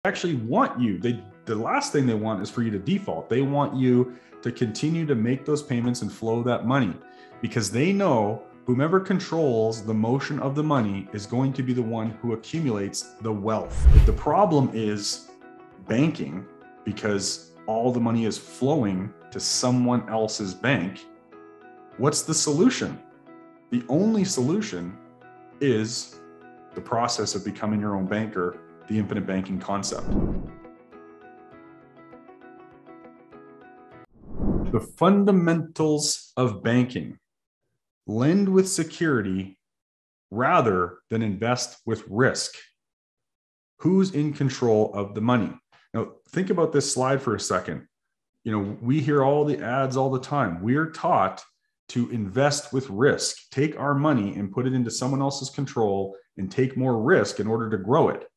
actually want you. The last thing they want is for you to default. They want you to continue to make those payments and flow that money, because they know whomever controls the motion of the money is going to be the one who accumulates the wealth. The problem is banking, because all the money is flowing to someone else's bank. What's the solution? The only solution is the process of becoming your own banker, the infinite banking concept. The fundamentals of banking: lend with security rather than invest with risk. Who's in control of the money? Now, think about this slide for a second. We hear all the ads all the time. We're taught to invest with risk, take our money and put it into someone else's control and take more risk in order to grow it.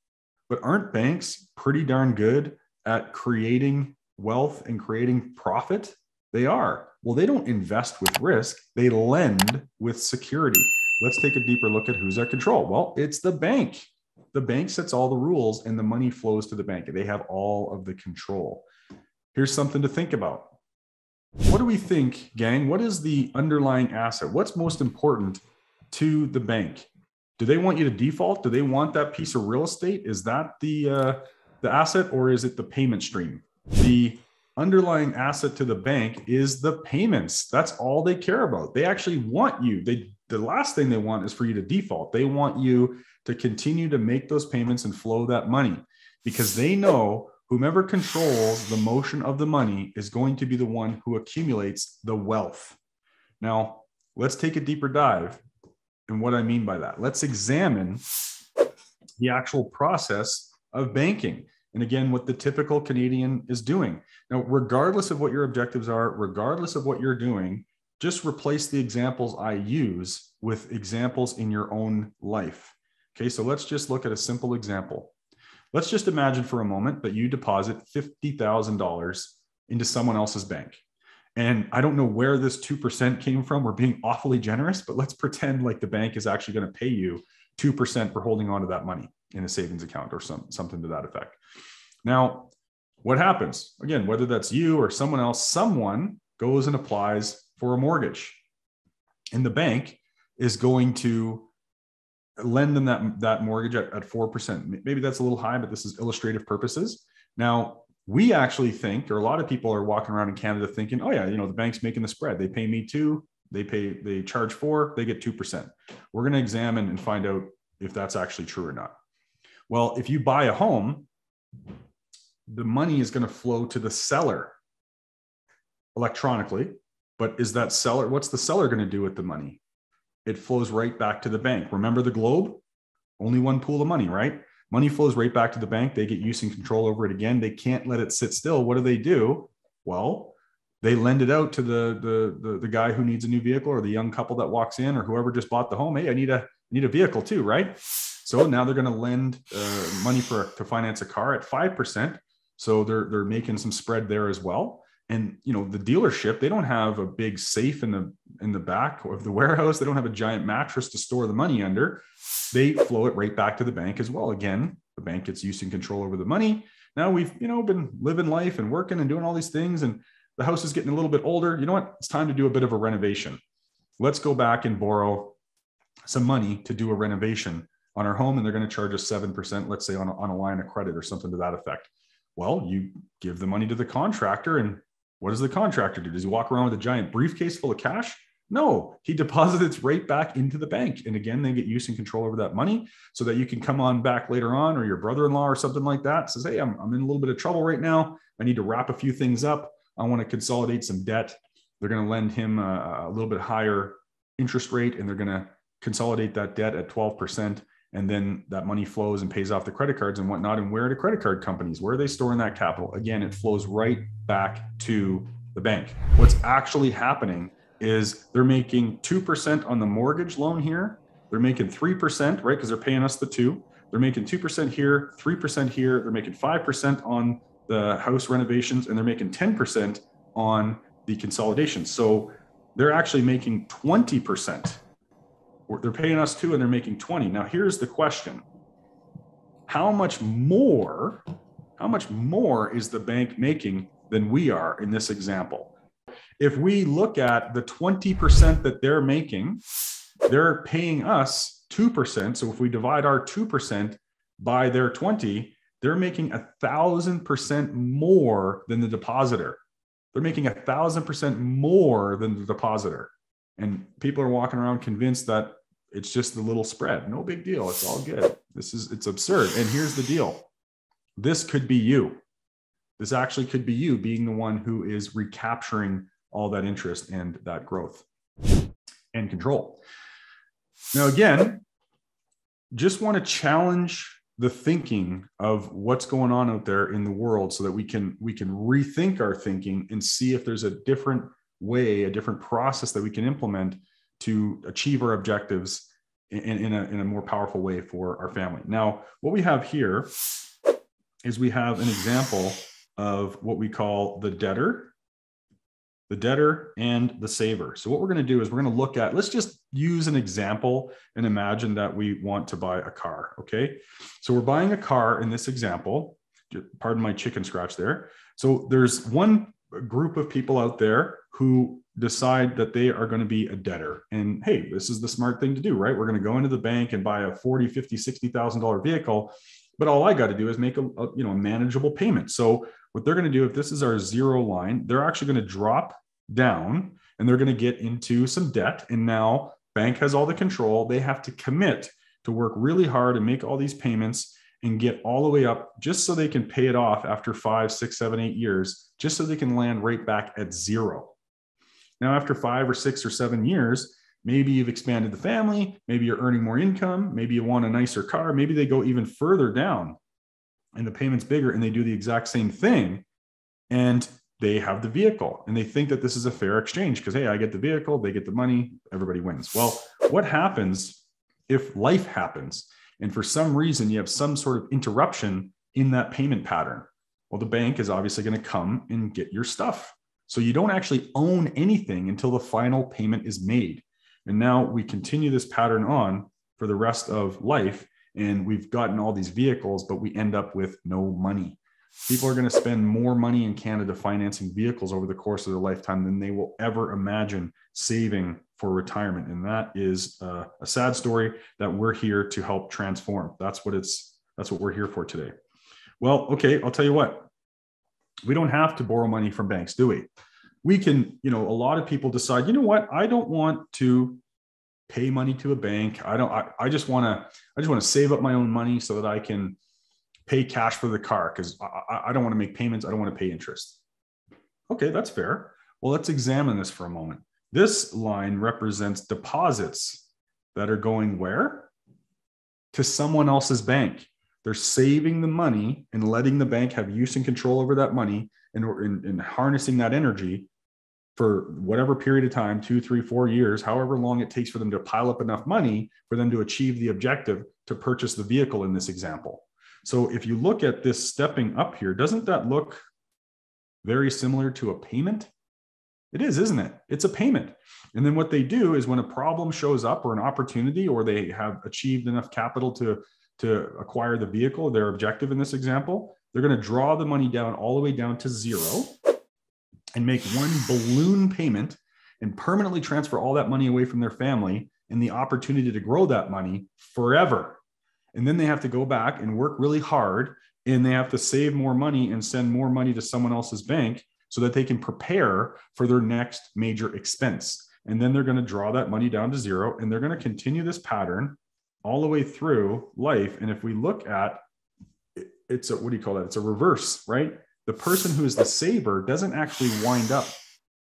But aren't banks pretty darn good at creating wealth and creating profit? They are. Well, they don't invest with risk. They lend with security. Let's take a deeper look at who's at control. Well, it's the bank. The bank sets all the rules and the money flows to the bank. They have all of the control. Here's something to think about. What do we think, gang? What is the underlying asset? What's most important to the bank? Do they want you to default? Do they want that piece of real estate? Is that the asset, or is it the payment stream? The underlying asset to the bank is the payments. That's all they care about. They actually want you. The last thing they want is for you to default. They want you to continue to make those payments and flow that money, because they know whomever controls the motion of the money is going to be the one who accumulates the wealth. Now, let's take a deeper dive in what I mean by that. Let's examine the actual process of banking. And again, what the typical Canadian is doing. Now, regardless of what your objectives are, regardless of what you're doing, just replace the examples I use with examples in your own life. Okay, so let's just look at a simple example. Let's just imagine for a moment that you deposit $50,000 into someone else's bank. And I don't know where this 2% came from. We're being awfully generous, but let's pretend like the bank is actually going to pay you 2% for holding on to that money in a savings account or something to that effect. Now, what happens? Again, whether that's you or someone else, someone goes and applies for a mortgage. And the bank is going to lend them that mortgage at 4%. Maybe that's a little high, but this is illustrative purposes. Now, we actually think, or a lot of people are walking around in Canada thinking, oh yeah, the bank's making the spread. They pay me 2, they charge 4, they get 2%. We're going to examine and find out if that's actually true or not. Well, if you buy a home, the money is going to flow to the seller electronically. But is that seller, what's the seller going to do with the money? It flows right back to the bank. Remember the globe? Only one pool of money, right? Money flows right back to the bank. They get use and control over it again. They can't let it sit still. What do? Well, they lend it out to the guy who needs a new vehicle, or the young couple that walks in, or whoever just bought the home. Hey, I need a vehicle too, right? So now they're going to lend money to finance a car at 5%. So they're making some spread there as well. And the dealership, they don't have a big safe in the back of the warehouse. They don't have a giant mattress to store the money under. They flow it right back to the bank as well. Again, the bank gets use and control over the money. Now we've been living life and working and doing all these things, and the house is getting a little bit older. You know what? It's time to do a bit of a renovation. Let's go back and borrow some money to do a renovation on our home, and they're going to charge us 7%, let's say on a line of credit or something to that effect. Well, you give the money to the contractor, and what does the contractor do? Does he walk around with a giant briefcase full of cash? No, he deposits it right back into the bank. And again, they get use and control over that money so that you can come on back later on, or your brother-in-law or something like that says, hey, I'm in a little bit of trouble right now. I need to wrap a few things up. I want to consolidate some debt. They're going to lend him a little bit higher interest rate, and they're going to consolidate that debt at 12%. And then that money flows and pays off the credit cards and whatnot. And where are the credit card companies? Where are they storing that capital? Again, it flows right back to the bank. What's actually happening is they're making 2% on the mortgage loan here. They're making 3%, right? Because they're paying us the 2. They're making 2% here, 3% here. They're making 5% on the house renovations, and they're making 10% on the consolidation. So they're actually making 20%. They're paying us 2 and they're making 20. Now, here's the question. How much more how much more is the bank making than we are in this example? If we look at the 20% that they're making, they're paying us 2%. So if we divide our 2% by their 20, they're making 1,000% more than the depositor. They're making 1,000% more than the depositor. And people are walking around convinced that it's just a little spread. No big deal. It's all good. It's absurd. And here's the deal. This could be you. This actually could be you being the one who is recapturing all that interest and that growth and control. Now, again, just want to challenge the thinking of what's going on out there in the world so that we can rethink our thinking and see if there's a different way, a different process that we can implement to achieve our objectives in a more powerful way for our family. Now, what we have here is we have an example of what we call the debtor and the saver. So what we're going to do is we're going to look at, let's just use an example and imagine that we want to buy a car. Okay. So we're buying a car in this example, pardon my chicken scratch there. So there's one group of people out there who decide that they are going to be a debtor. And hey, this is the smart thing to do, right? We're going to go into the bank and buy a $40,000, $50,000, $60,000 vehicle. But all I got to do is make a manageable payment. So what they're going to do, if this is our zero line, they're actually going to drop down and they're going to get into some debt. And now bank has all the control. They have to commit to work really hard and make all these payments and get all the way up just so they can pay it off after 5, 6, 7, 8 years, just so they can land right back at zero. Now, after 5 or 6 or 7 years, maybe you've expanded the family, maybe you're earning more income, maybe you want a nicer car, maybe they go even further down and the payment's bigger and they do the exact same thing and they have the vehicle and they think that this is a fair exchange because, hey, I get the vehicle, they get the money, everybody wins. Well, what happens if life happens and for some reason you have some sort of interruption in that payment pattern? Well, the bank is obviously going to come and get your stuff. So you don't actually own anything until the final payment is made. And now we continue this pattern on for the rest of life. And we've gotten all these vehicles, but we end up with no money. People are going to spend more money in Canada financing vehicles over the course of their lifetime than they will ever imagine saving for retirement. And that is a sad story that we're here to help transform. That's what we're here for today. Well, okay, I'll tell you what. We don't have to borrow money from banks, do we? We can, a lot of people decide, you know what, I don't want to pay money to a bank. I just want to save up my own money so that I can pay cash for the car because I don't want to make payments. I don't want to pay interest. Okay, that's fair. Well, let's examine this for a moment. This line represents deposits that are going where? To someone else's bank. They're saving the money and letting the bank have use and control over that money and harnessing that energy for whatever period of time, 2, 3, 4 years, however long it takes for them to pile up enough money for them to achieve the objective to purchase the vehicle in this example. So if you look at this stepping up here, doesn't that look very similar to a payment? It is, isn't it? It's a payment. And then what they do is when a problem shows up or an opportunity, or they have achieved enough capital to acquire the vehicle, their objective in this example, they're going to draw the money down all the way down to zero and make one balloon payment and permanently transfer all that money away from their family and the opportunity to grow that money forever. And then they have to go back and work really hard and they have to save more money and send more money to someone else's bank so that they can prepare for their next major expense. And then they're going to draw that money down to zero and they're going to continue this pattern all the way through life. And if we look at it's a, what do you call that? It's a reverse, right? The person who is the saver doesn't actually wind up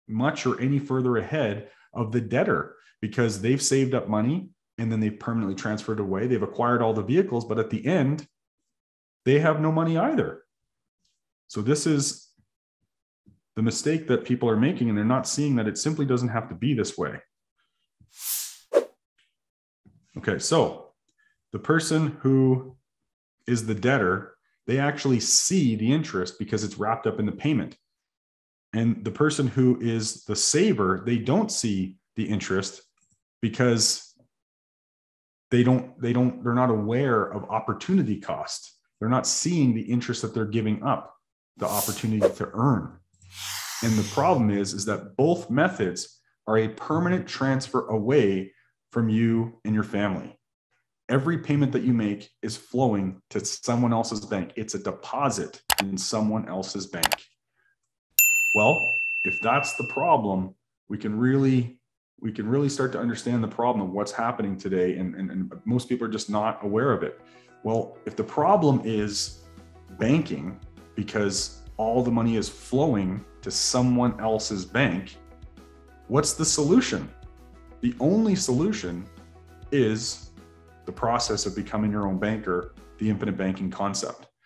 much or any further ahead of the debtor because they've saved up money and then they've permanently transferred away. They've acquired all the vehicles, but at the end, they have no money either. So this is the mistake that people are making, and they're not seeing that it simply doesn't have to be this way. Okay, so the person who is the debtor, they actually see the interest because it's wrapped up in the payment. And the person who is the saver, they don't see the interest because they're not aware of opportunity cost. They're not seeing the interest that they're giving up, the opportunity to earn. And the problem is that both methods are a permanent transfer away from you and your family. Every payment that you make is flowing to someone else's bank. It's a deposit in someone else's bank. Well, if that's the problem, we can really start to understand the problem of what's happening today. And most people are just not aware of it. Well, if the problem is banking, because all the money is flowing to someone else's bank, what's the solution? The only solution is the process of becoming your own banker, the infinite banking concept.